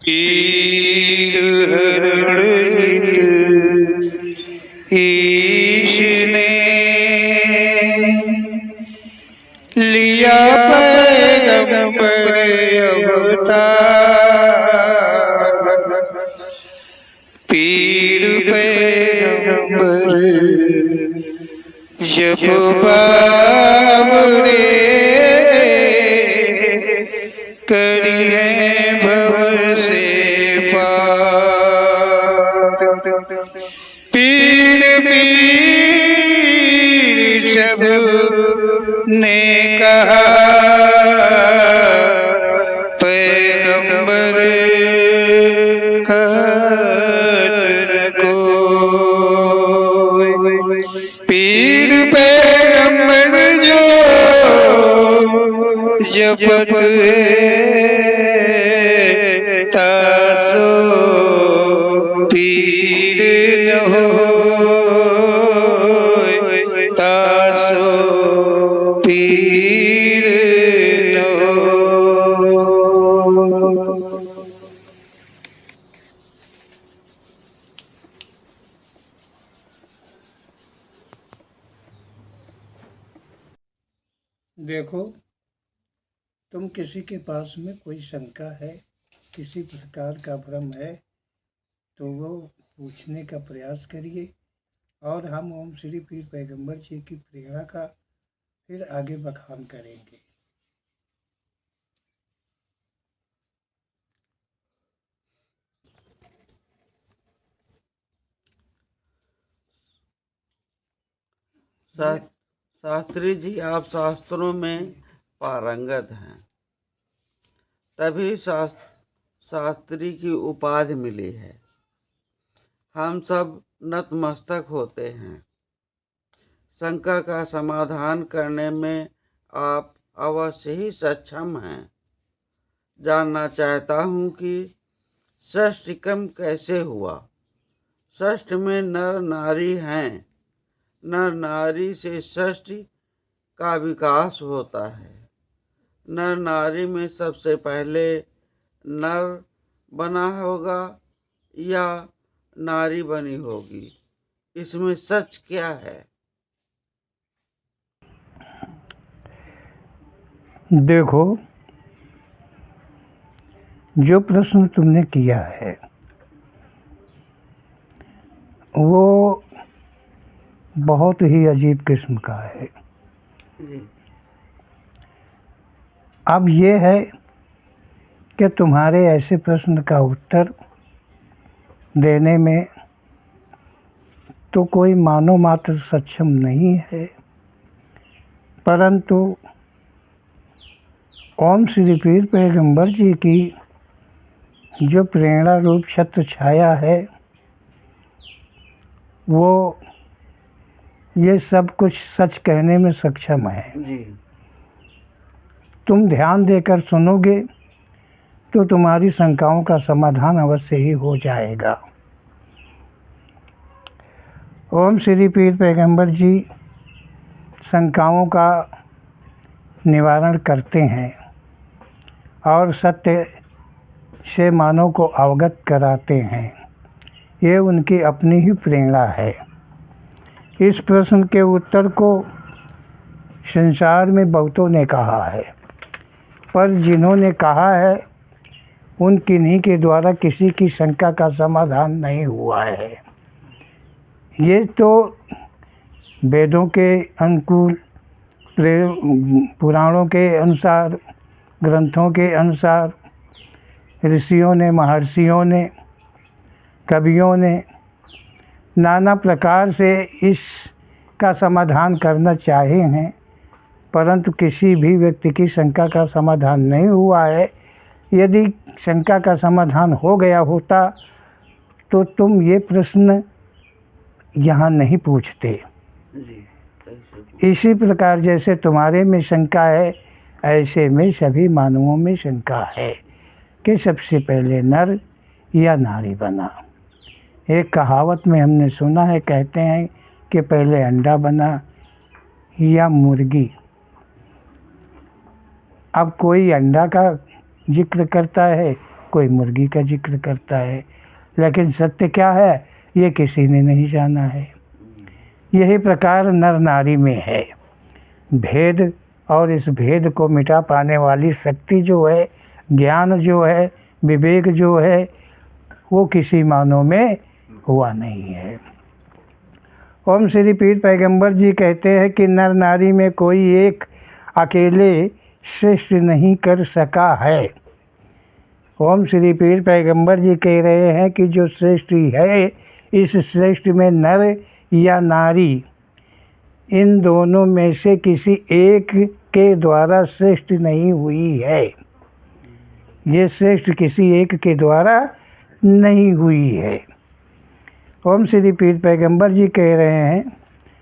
पीर हरणित ईश ने लिया पैगंबर अवतार। पीर पैगंबर जब बाबरे करी है भव से पार। पीर पीर सब ने कहा पैगंबर कहत न कोई। पीर पैगंबर जो जपत है तासो पीर न होय, तासो पीर न होय। देखो, तुम किसी के पास में कोई शंका है, किसी प्रकार का भ्रम है, तो वो पूछने का प्रयास करिए और हम ओम श्री पीर पैगंबर जी की प्रेरणा का फिर आगे बखान करेंगे। शास्त्री जी, आप शास्त्रों में पारंगत हैं, तभी शास्त्री की उपाधि मिली है। हम सब नतमस्तक होते हैं। शंका का समाधान करने में आप अवश्य ही सक्षम हैं। जानना चाहता हूँ कि षष्ठ क्रम कैसे हुआ। षष्ठ में नर नारी हैं। नर नारी से षष्ठ का विकास होता है। नर नारी में सबसे पहले नर बना होगा या नारी बनी होगी, इसमें सच क्या है? देखो, जो प्रश्न तुमने किया है वो बहुत ही अजीब किस्म का है। अब ये है कि तुम्हारे ऐसे प्रश्न का उत्तर देने में तो कोई मानव मात्र सक्षम नहीं है, परंतु ओम श्री पीर पैगंबर जी की जो प्रेरणा रूप छत्र छाया है वो ये सब कुछ सच कहने में सक्षम है जी। तुम ध्यान देकर सुनोगे तो तुम्हारी शंकाओं का समाधान अवश्य ही हो जाएगा। ओम श्री पीर पैगंबर जी शंकाओं का निवारण करते हैं और सत्य से मानव को अवगत कराते हैं। ये उनकी अपनी ही प्रेरणा है। इस प्रश्न के उत्तर को संसार में बहुतों ने कहा है, पर जिन्होंने कहा है उन किन्हीं के द्वारा किसी की शंका का समाधान नहीं हुआ है। ये तो वेदों के अनुकूल, पुराणों के अनुसार, ग्रंथों के अनुसार ऋषियों ने, महर्षियों ने, कवियों ने नाना प्रकार से इसका समाधान करना चाहे हैं, परंतु किसी भी व्यक्ति की शंका का समाधान नहीं हुआ है। यदि शंका का समाधान हो गया होता तो तुम ये प्रश्न यहाँ नहीं पूछते। इसी प्रकार जैसे तुम्हारे में शंका है, ऐसे में सभी मानवों में शंका है कि सबसे पहले नर या नारी बना। एक कहावत में हमने सुना है, कहते हैं कि पहले अंडा बना या मुर्गी। अब कोई अंडा का जिक्र करता है, कोई मुर्गी का जिक्र करता है, लेकिन सत्य क्या है ये किसी ने नहीं जाना है। यही प्रकार नर नारी में है भेद, और इस भेद को मिटा पाने वाली शक्ति जो है, ज्ञान जो है, विवेक जो है, वो किसी मानव में हुआ नहीं है। ओम श्री पीर पैगंबर जी कहते हैं कि नर नारी में कोई एक अकेले श्रेष्ठ नहीं कर सका है। ओम श्री पीर पैगंबर जी कह रहे हैं कि जो श्रेष्ठ है, इस श्रेष्ठ में नर या नारी इन दोनों में से किसी एक के द्वारा श्रेष्ठ नहीं हुई है। ये श्रेष्ठ किसी एक के द्वारा नहीं हुई है। ओम श्री पीर पैगंबर जी कह रहे हैं,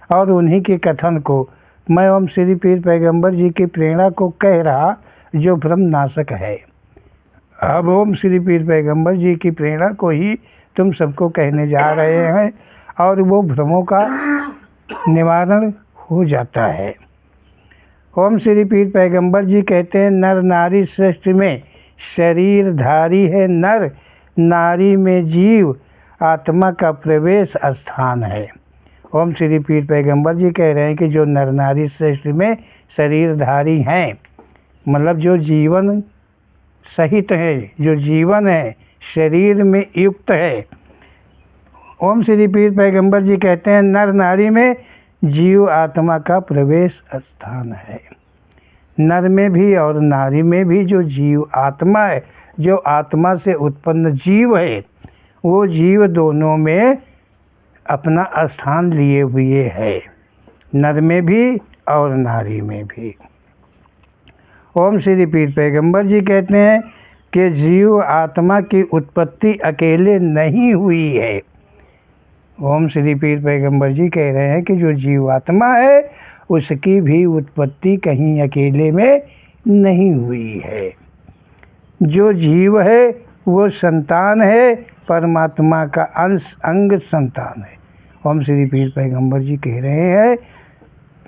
और उन्हीं के कथन को मैं ओम श्री पीर पैगंबर जी की प्रेरणा को कह रहा जो भ्रम नाशक है। अब ओम श्री पीर पैगंबर जी की प्रेरणा को ही तुम सबको कहने जा रहे हैं, और वो भ्रमों का निवारण हो जाता है। ओम श्री पीर पैगंबर जी कहते हैं नर नारी श्रेष्ठ में शरीरधारी है नर, नारी में जीव आत्मा का प्रवेश स्थान है। ओम श्री पीर पैगंबर जी कह रहे हैं कि जो नर नारी श्रेष्ठ में शरीरधारी हैं, मतलब जो जीवन सहित है, जो जीवन है, शरीर में युक्त है। ओम श्री पीर पैगंबर जी कहते हैं नर नारी में जीव आत्मा का प्रवेश स्थान है। नर में भी और नारी में भी जो जीव आत्मा है, जो आत्मा से उत्पन्न जीव है, वो जीव दोनों में अपना स्थान लिए हुए है, नर में भी और नारी में भी। ओम श्री पीर पैगंबर जी कहते हैं कि जीव आत्मा की उत्पत्ति अकेले नहीं हुई है। ओम श्री पीर पैगंबर जी कह रहे हैं कि जो जीव आत्मा है उसकी भी उत्पत्ति कहीं अकेले में नहीं हुई है। जो जीव है वो संतान है, परमात्मा का अंश अंग संतान है। ओम श्री पीर पैगंबर जी कह रहे हैं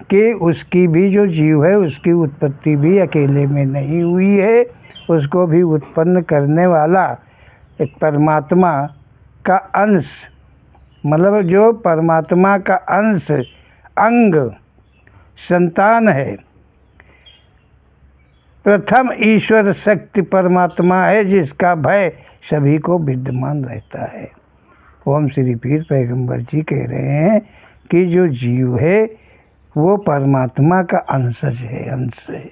कि उसकी भी जो जीव है उसकी उत्पत्ति भी अकेले में नहीं हुई है, उसको भी उत्पन्न करने वाला एक परमात्मा का अंश, मतलब जो परमात्मा का अंश अंग संतान है। प्रथम ईश्वर शक्ति परमात्मा है जिसका भय सभी को विद्यमान रहता है। ओम श्री पीर पैगंबर जी कह रहे हैं कि जो जीव है वो परमात्मा का अंशज है, अंश है,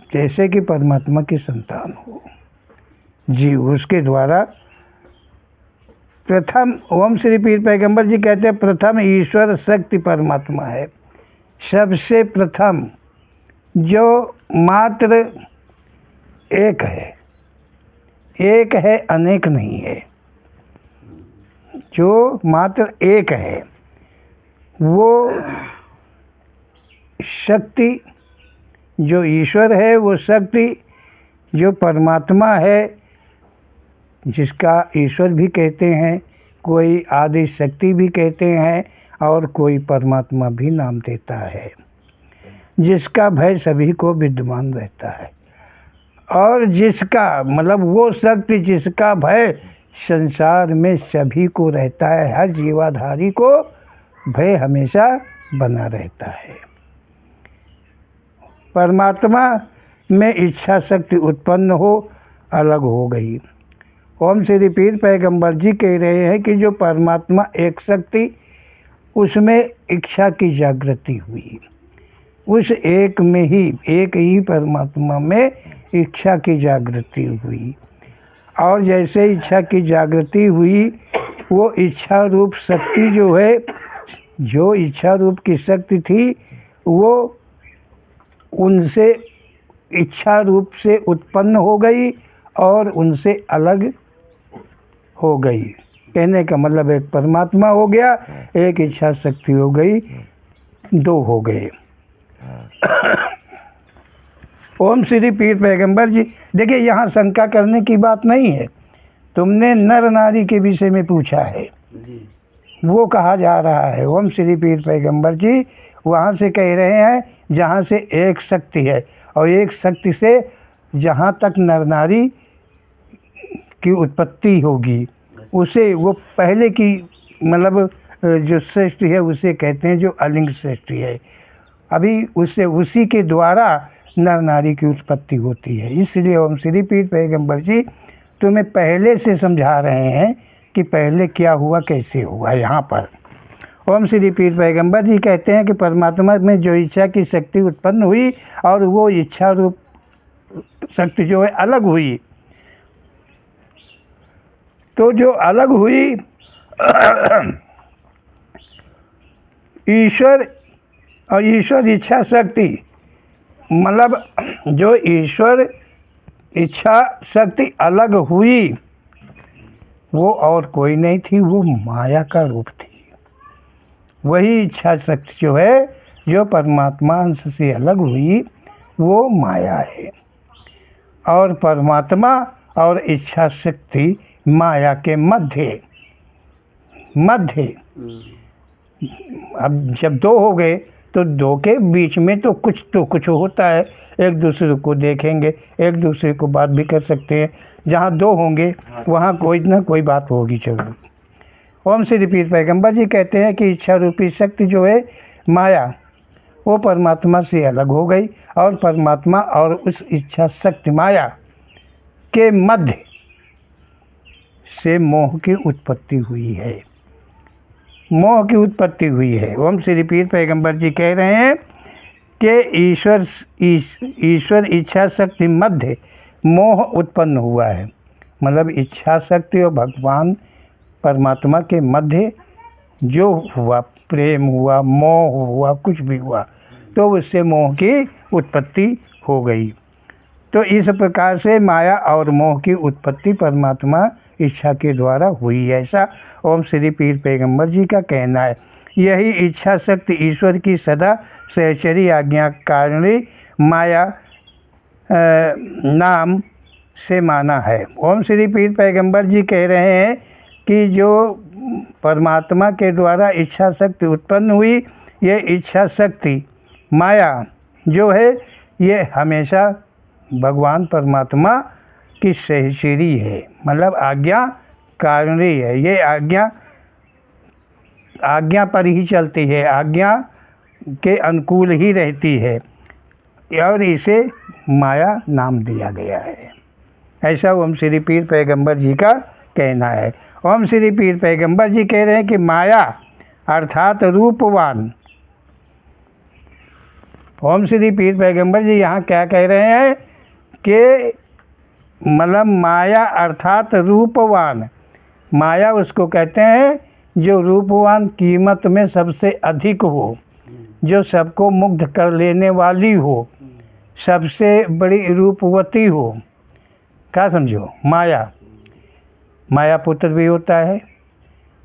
जैसे कि परमात्मा की संतान हो जीव, उसके द्वारा प्रथम। ओम श्री पीर पैगंबर जी कहते हैं प्रथम ईश्वर शक्ति परमात्मा है, सबसे प्रथम जो मात्र एक है, एक है अनेक नहीं है, जो मात्र एक है वो शक्ति, जो ईश्वर है वो शक्ति, जो परमात्मा है जिसका ईश्वर भी कहते हैं, कोई आदि शक्ति भी कहते हैं, और कोई परमात्मा भी नाम देता है, जिसका भय सभी को विद्यमान रहता है, और जिसका मतलब वो शक्ति जिसका भय संसार में सभी को रहता है, हर जीवाधारी को भय हमेशा बना रहता है। परमात्मा में इच्छा शक्ति उत्पन्न हो अलग हो गई। ओम श्री पीर पैगंबर जी कह रहे हैं कि जो परमात्मा एक शक्ति, उसमें इच्छा की जागृति हुई, उस एक में ही, एक ही परमात्मा में इच्छा की जागृति हुई, और जैसे इच्छा की जागृति हुई वो इच्छा रूप शक्ति जो है, जो इच्छा रूप की शक्ति थी वो उनसे इच्छा रूप से उत्पन्न हो गई और उनसे अलग हो गई। कहने का मतलब एक परमात्मा हो गया, एक इच्छा शक्ति हो गई, दो हो गए। ओम श्री पीर पैगंबर जी, देखिए यहाँ शंका करने की बात नहीं है, तुमने नर नारी के विषय में पूछा है, वो कहा जा रहा है। ओम श्री पीर पैगंबर जी वहाँ से कह रहे हैं जहाँ से एक शक्ति है, और एक शक्ति से जहाँ तक नर नारी की उत्पत्ति होगी उसे वो पहले की मतलब जो सृष्टि है उसे कहते हैं जो अलिंग सृष्टि है। अभी उससे उसी के द्वारा नर नारी की उत्पत्ति होती है। इसलिए ओम श्री पीर पैगंबर जी तुम्हें पहले से समझा रहे हैं कि पहले क्या हुआ कैसे हुआ। यहाँ पर ओम श्री पीर पैगंबर जी कहते हैं कि परमात्मा में जो इच्छा की शक्ति उत्पन्न हुई और वो इच्छा रूप शक्ति जो है अलग हुई, तो जो अलग हुई ईश्वर और ईश्वर इच्छा शक्ति, मतलब जो ईश्वर इच्छा शक्ति अलग हुई वो और कोई नहीं थी, वो माया का रूप थी। वही इच्छा शक्ति जो है जो परमात्मा अंश से अलग हुई वो माया है। और परमात्मा और इच्छा शक्ति माया के मध्य अब जब दो हो गए तो दो के बीच में तो कुछ होता है। एक दूसरे को देखेंगे, एक दूसरे को बात भी कर सकते हैं। जहाँ दो होंगे वहाँ कोई ना कोई बात होगी जरूर। ओम श्री पीर पैगंबर जी कहते हैं कि इच्छा रूपी शक्ति जो है माया वो परमात्मा से अलग हो गई और परमात्मा और उस इच्छा शक्ति माया के मध्य से मोह की उत्पत्ति हुई है। मोह की उत्पत्ति हुई है। ओम श्री पीर पैगंबर जी कह रहे हैं कि ईश्वर इच्छा शक्ति मध्य मोह उत्पन्न हुआ है। मतलब इच्छा शक्ति और भगवान परमात्मा के मध्य जो हुआ, प्रेम हुआ, मोह हुआ, कुछ भी हुआ, तो उससे मोह की उत्पत्ति हो गई। तो इस प्रकार से माया और मोह की उत्पत्ति परमात्मा इच्छा के द्वारा हुई, ऐसा ओम श्री पीर पैगंबर जी का कहना है। यही इच्छा शक्ति ईश्वर की सदा सहचरी आज्ञाकारिणी माया नाम से माना है। ओम श्री पीर पैगंबर जी कह रहे हैं कि जो परमात्मा के द्वारा इच्छा शक्ति उत्पन्न हुई, ये इच्छा शक्ति माया जो है ये हमेशा भगवान परमात्मा की सहचरी है, मतलब आज्ञा कारिणी है। ये आज्ञा पर ही चलती है, आज्ञा के अनुकूल ही रहती है और इसे माया नाम दिया गया है। ऐसा ओम श्री पीर पैगंबर जी का कहना है। ओम श्री पीर पैगंबर जी कह रहे हैं कि माया अर्थात रूपवान। ओम श्री पीर पैगंबर जी यहाँ क्या कह रहे हैं कि मतलब माया अर्थात रूपवान। माया उसको कहते हैं जो रूपवान, कीमत में सबसे अधिक हो, जो सबको मुग्ध कर लेने वाली हो, सबसे बड़ी रूपवती हो। क्या समझो? माया पुत्र भी होता है,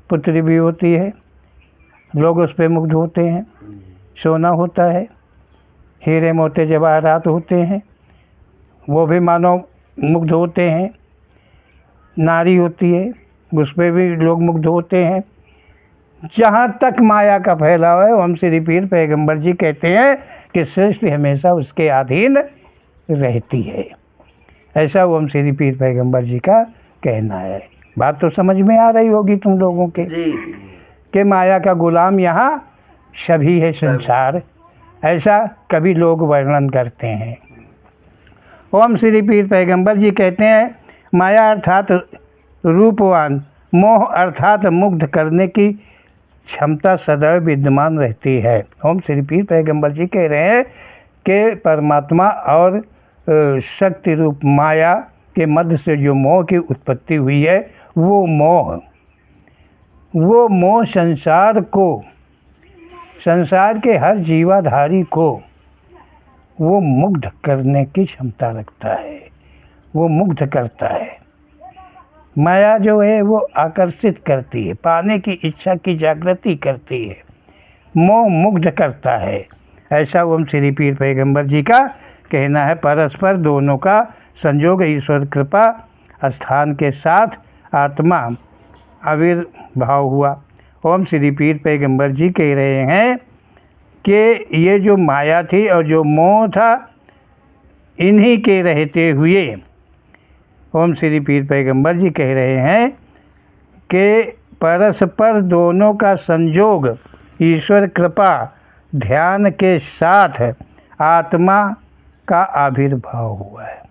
पुत्री भी होती है, लोग उस पर मुग्ध होते हैं। सोना होता है, हीरे मोती जवाहरात होते हैं, वो भी मानो मुग्ध होते हैं। नारी होती है, उस पर भी लोग मुग्ध होते हैं। जहाँ तक माया का फैलाव है, ओम श्री पीर पैगंबर जी कहते हैं कि सृष्टि हमेशा उसके अधीन रहती है। ऐसा ओम श्री पीर पैगंबर जी का कहना है। बात तो समझ में आ रही होगी तुम लोगों के कि माया का गुलाम यहाँ सभी है संसार, ऐसा कभी लोग वर्णन करते हैं। ओम श्री पीर पैगंबर जी कहते हैं माया अर्थात रूपवान, मोह अर्थात मुग्ध करने की क्षमता सदैव विद्यमान रहती है। ओम श्री पीर पैगंबर जी कह रहे हैं कि परमात्मा और शक्ति रूप माया के मध्य से जो मोह की उत्पत्ति हुई है, वो मोह संसार के हर जीवाधारी को वो मुग्ध करने की क्षमता रखता है, वो मुग्ध करता है। माया जो है वो आकर्षित करती है, पाने की इच्छा की जागृति करती है, मोह मुग्ध करता है। ऐसा ओम श्री पीर पैगंबर जी का कहना है। परस्पर दोनों का संयोग ईश्वर कृपा स्थान के साथ आत्मा आविर्भाव हुआ। ओम श्री पीर पैगंबर जी कह रहे हैं कि ये जो माया थी और जो मोह था, इन्हीं के रहते हुए ओम श्री पीर पैगंबर जी कह रहे हैं कि परस्पर दोनों का संयोग ईश्वर कृपा ध्यान के साथ आत्मा का आविर्भाव हुआ है।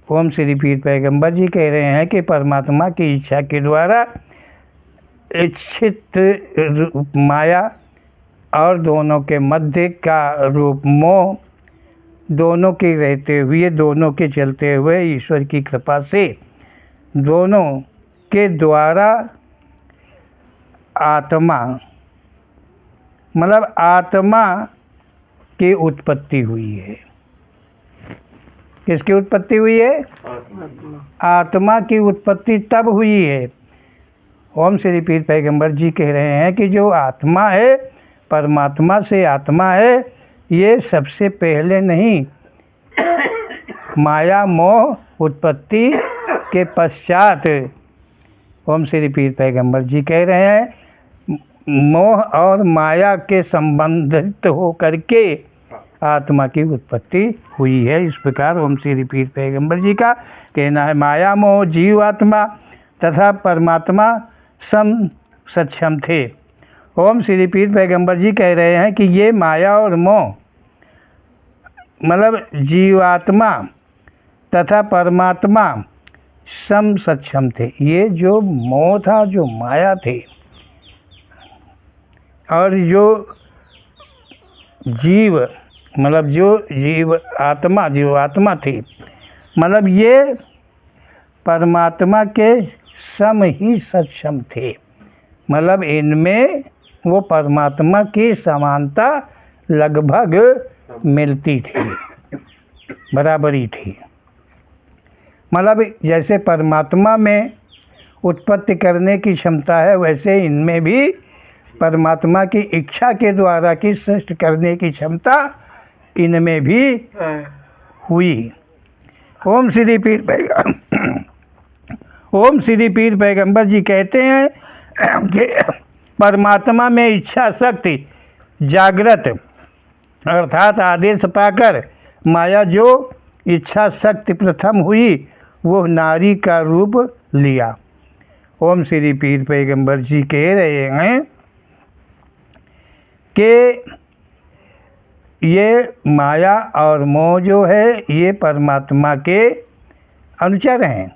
ओम श्री पीर पैगंबर जी कह रहे हैं कि परमात्मा की इच्छा के द्वारा इच्छित माया और दोनों के मध्य का रूप मोह, दोनों के रहते हुए, दोनों के चलते हुए ईश्वर की कृपा से दोनों के द्वारा आत्मा, मतलब आत्मा की उत्पत्ति हुई है। किसकी उत्पत्ति हुई है? आत्मा की उत्पत्ति तब हुई है। ओम श्री पीर पैगंबर जी कह रहे हैं कि जो आत्मा है, परमात्मा से आत्मा है, ये सबसे पहले नहीं, माया मोह उत्पत्ति के पश्चात ओम श्री पीर पैगंबर जी कह रहे हैं मोह और माया के संबंधित हो करके आत्मा की उत्पत्ति हुई है। इस प्रकार ओम श्री पीर पैगंबर जी का कहना है माया मोह जीव आत्मा तथा परमात्मा सम सक्षम थे। ओम श्री पीर पैगंबर जी कह रहे हैं कि ये माया और मोह, मतलब जीवात्मा तथा परमात्मा सम सक्षम थे। ये जो मोह था, जो माया थे, और जो जीव, मतलब जो जीवात्मा थी, मतलब ये परमात्मा के सम ही सक्षम थे। मतलब इनमें वो परमात्मा की समानता लगभग मिलती थी, बराबरी थी। मतलब जैसे परमात्मा में उत्पत्ति करने की क्षमता है, वैसे इनमें भी परमात्मा की इच्छा के द्वारा की सृष्टि करने की क्षमता इनमें भी हुई। ओम श्री पीर पैगंबर जी कहते हैं कि परमात्मा में इच्छा शक्ति जागृत अर्थात आदेश पाकर माया जो इच्छा शक्ति प्रथम हुई वो नारी का रूप लिया। ओम श्री पीर पैगंबर जी कह रहे हैं कि ये माया और मोह जो है ये परमात्मा के अनुचर हैं,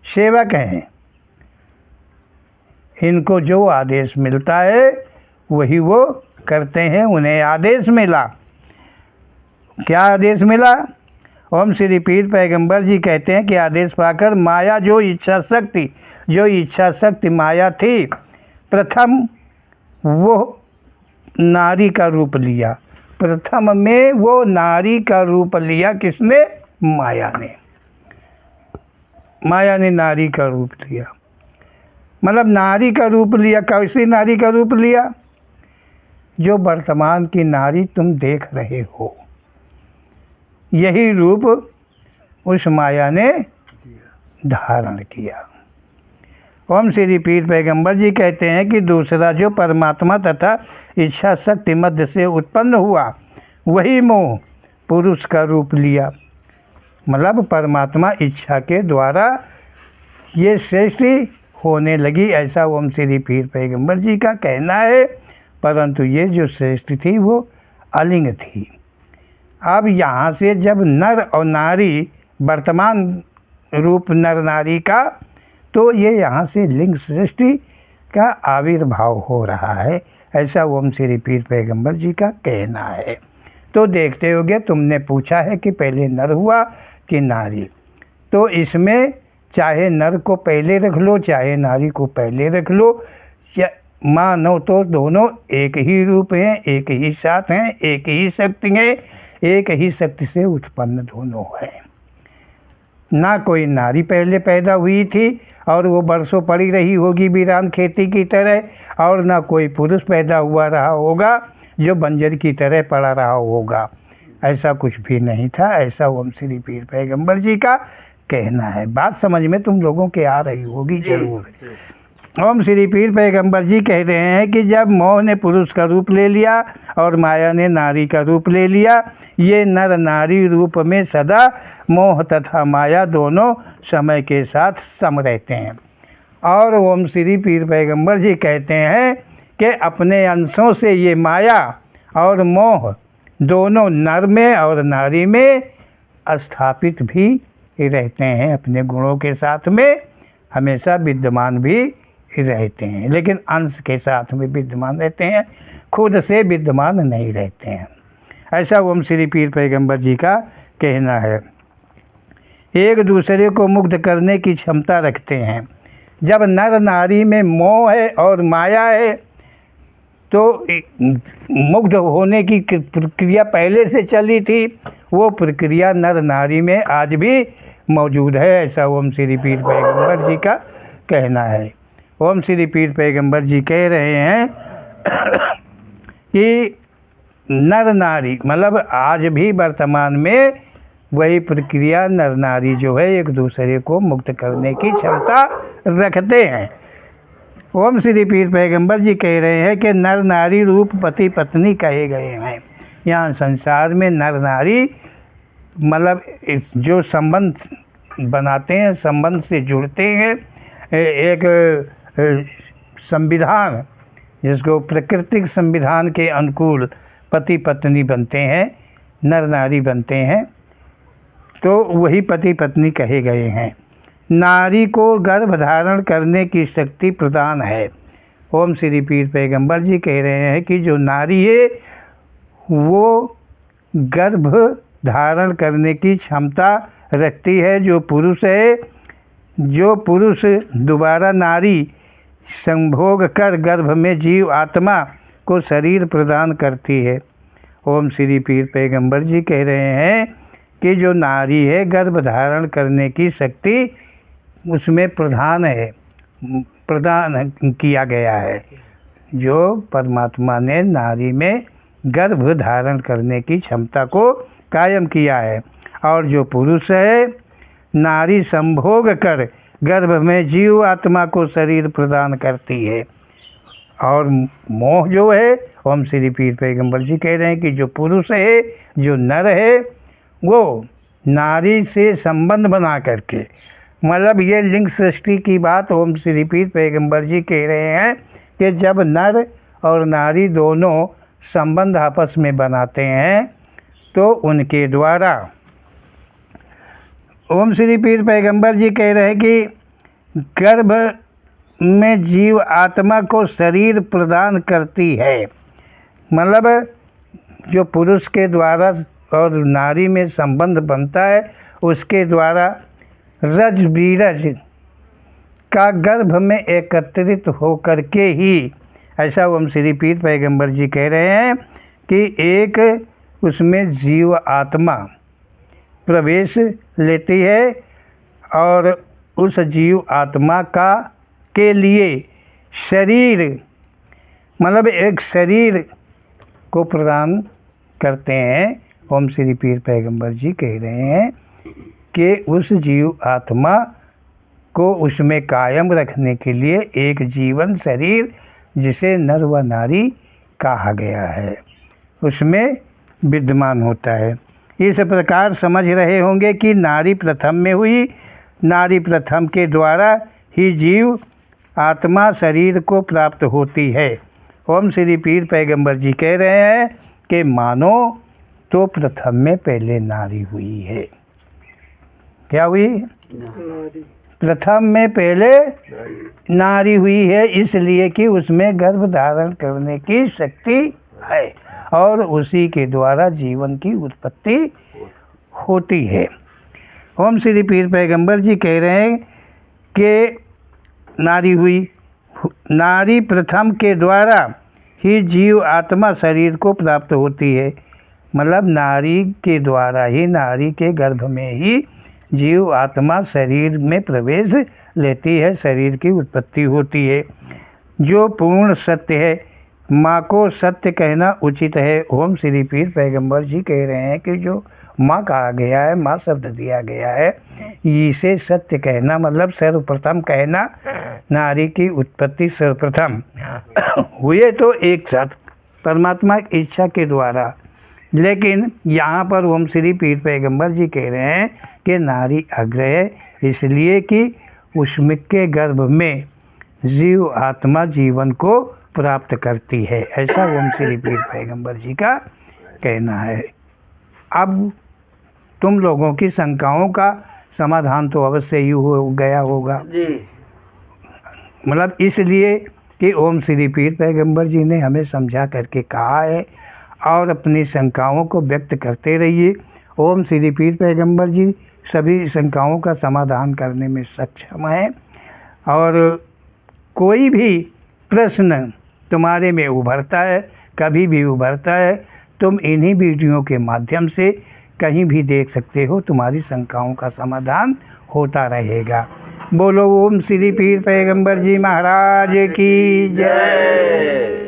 सेवक हैं। इनको जो आदेश मिलता है वही वो करते हैं। उन्हें आदेश मिला, क्या आदेश मिला? ओम श्री पीर पैगंबर जी कहते हैं कि आदेश पाकर माया जो इच्छा शक्ति माया थी, प्रथम वो नारी का रूप लिया। प्रथम में वो नारी का रूप लिया। किसने? माया ने नारी का रूप लिया। मतलब नारी का रूप लिया। कैसी नारी का रूप लिया? जो वर्तमान की नारी तुम देख रहे हो, यही रूप उस माया ने धारण किया। ओम श्री पीर पैगंबर जी कहते हैं कि दूसरा जो परमात्मा तथा इच्छा शक्ति मध्य से उत्पन्न हुआ, वही मोह पुरुष का रूप लिया। मतलब परमात्मा इच्छा के द्वारा ये सृष्टि होने लगी, ऐसा ओम श्री पीर पैगंबर जी का कहना है। परंतु ये जो सृष्टि थी वो अलिंग थी। अब यहाँ से जब नर और नारी, वर्तमान रूप नर नारी का, तो ये यहाँ से लिंग सृष्टि का आविर्भाव हो रहा है, ऐसा ओम श्री पीर पैगंबर जी का कहना है। तो देखते होगे, तुमने पूछा है कि पहले नर हुआ कि नारी, तो इसमें चाहे नर को पहले रख लो चाहे नारी को पहले रख लो, मानो तो दोनों एक ही रूप हैं, एक ही साथ हैं, एक ही शक्ति है, एक ही शक्ति से उत्पन्न दोनों है। ना कोई नारी पहले पैदा हुई थी और वो बरसों पड़ी रही होगी वीरान खेती की तरह, और ना कोई पुरुष पैदा हुआ रहा होगा जो बंजर की तरह पड़ा रहा होगा। ऐसा कुछ भी नहीं था, ऐसा ओम श्री पीर पैगंबर जी का कहना है। बात समझ में तुम लोगों के आ रही होगी जरूर। ओम श्री पीर पैगंबर जी कह रहे हैं कि जब मोह ने पुरुष का रूप ले लिया और माया ने नारी का रूप ले लिया, ये नर नारी रूप में सदा मोह तथा माया दोनों समय के साथ सम रहते हैं। और ओम श्री पीर पैगंबर जी कहते हैं कि अपने अंशों से ये माया और मोह दोनों नर में और नारी में स्थापित भी रहते हैं, अपने गुणों के साथ में हमेशा विद्यमान भी रहते हैं, लेकिन अंश के साथ में विद्यमान रहते हैं, खुद से विद्यमान नहीं रहते हैं। ऐसा ओम श्री पीर पैगंबर जी का कहना है। एक दूसरे को मुग्ध करने की क्षमता रखते हैं। जब नर नारी में मोह है और माया है तो मुग्ध होने की प्रक्रिया पहले से चली थी, वो प्रक्रिया नर नारी में आज भी मौजूद है। ऐसा ओम श्री पीर पैगंबर जी का कहना है। ओम श्री पीर पैगंबर जी कह रहे हैं कि नर नारी मतलब आज भी वर्तमान में वही प्रक्रिया नर नारी जो है एक दूसरे को मुक्त करने की क्षमता रखते हैं। ओम श्री पीर पैगंबर जी कह रहे हैं कि नर नारी रूप पति पत्नी कहे गए हैं। यहाँ संसार में नर नारी मतलब जो संबंध बनाते हैं, संबंध से जुड़ते हैं, एक संविधान जिसको प्राकृतिक संविधान के अनुकूल पति पत्नी बनते हैं, नर नारी बनते हैं, तो वही पति पत्नी कहे गए हैं। नारी को गर्भ धारण करने की शक्ति प्रदान है। ओम श्री पीर पैगंबर जी कह रहे हैं कि जो नारी है वो गर्भ धारण करने की क्षमता रखती है। जो पुरुष है, जो पुरुष दोबारा नारी संभोग कर गर्भ में जीव आत्मा को शरीर प्रदान करती है। ओम श्री पीर पैगंबर जी कह रहे हैं कि जो नारी है गर्भ धारण करने की शक्ति उसमें प्रधान है, प्रदान किया गया है। जो परमात्मा ने नारी में गर्भ धारण करने की क्षमता को कायम किया है। और जो पुरुष है नारी संभोग कर गर्भ में जीव आत्मा को शरीर प्रदान करती है। और मोह जो है, ओम श्री पीर पैगंबर जी कह रहे हैं कि जो पुरुष है, जो नर है, वो नारी से संबंध बना करके मतलब ये लिंग सृष्टि की बात ओम श्री पीर पैगंबर जी कह रहे हैं कि जब नर और नारी दोनों संबंध आपस में बनाते हैं तो उनके द्वारा ओम श्री पीर पैगंबर जी कह रहे हैं कि गर्भ में जीव आत्मा को शरीर प्रदान करती है। मतलब जो पुरुष के द्वारा और नारी में संबंध बनता है उसके द्वारा रज बीरज का गर्भ में एकत्रित होकर के ही, ऐसा ओम श्री पीर पैगंबर जी कह रहे हैं कि एक उसमें जीव आत्मा प्रवेश लेती है और उस जीव आत्मा का के लिए शरीर मतलब एक शरीर को प्रदान करते हैं। ओम श्री पीर पैगंबर जी कह रहे हैं कि उस जीव आत्मा को उसमें कायम रखने के लिए एक जीवन शरीर जिसे नर व नारी कहा गया है उसमें विद्यमान होता है। इस प्रकार समझ रहे होंगे कि नारी प्रथम में हुई, नारी प्रथम के द्वारा ही जीव आत्मा शरीर को प्राप्त होती है। ओम श्री पीर पैगंबर जी कह रहे हैं कि मानो तो प्रथम में पहले नारी हुई है। क्या हुई? प्रथम में पहले नारी हुई है, इसलिए कि उसमें गर्भ धारण करने की शक्ति है और उसी के द्वारा जीवन की उत्पत्ति होती है। ओम श्री पीर पैगंबर जी कह रहे हैं कि नारी हुई, नारी प्रथम के द्वारा ही जीव आत्मा शरीर को प्राप्त होती है। मतलब नारी के द्वारा ही, नारी के गर्भ में ही जीव आत्मा शरीर में प्रवेश लेती है, शरीर की उत्पत्ति होती है। जो पूर्ण सत्य है, माँ को सत्य कहना उचित है। ओम श्री पीर पैगंबर जी कह रहे हैं कि जो माँ कहा गया है, माँ शब्द दिया गया है। इसे सत्य कहना मतलब सर्वप्रथम कहना, नारी की उत्पत्ति सर्वप्रथम हुए तो एक साथ परमात्मा की इच्छा के द्वारा। लेकिन यहाँ पर ओम श्री पीर पैगंबर जी कह रहे हैं कि नारी अग्र है, इसलिए कि उसके गर्भ में जीव आत्मा जीवन को प्राप्त करती है, ऐसा ओम श्री पीर पैगंबर जी का कहना है। अब तुम लोगों की शंकाओं का समाधान तो अवश्य ही हो गया होगा जी। मतलब इसलिए कि ओम श्री पीर पैगंबर जी ने हमें समझा करके कहा है और अपनी शंकाओं को व्यक्त करते रहिए। ओम श्री पीर पैगंबर जी सभी शंकाओं का समाधान करने में सक्षम है और कोई भी प्रश्न तुम्हारे में उभरता है, कभी भी उभरता है, तुम इन्हीं वीडियो के माध्यम से कहीं भी देख सकते हो, तुम्हारी शंकाओं का समाधान होता रहेगा। बोलो ओम श्री पीर पैगंबर जी महाराज की जय।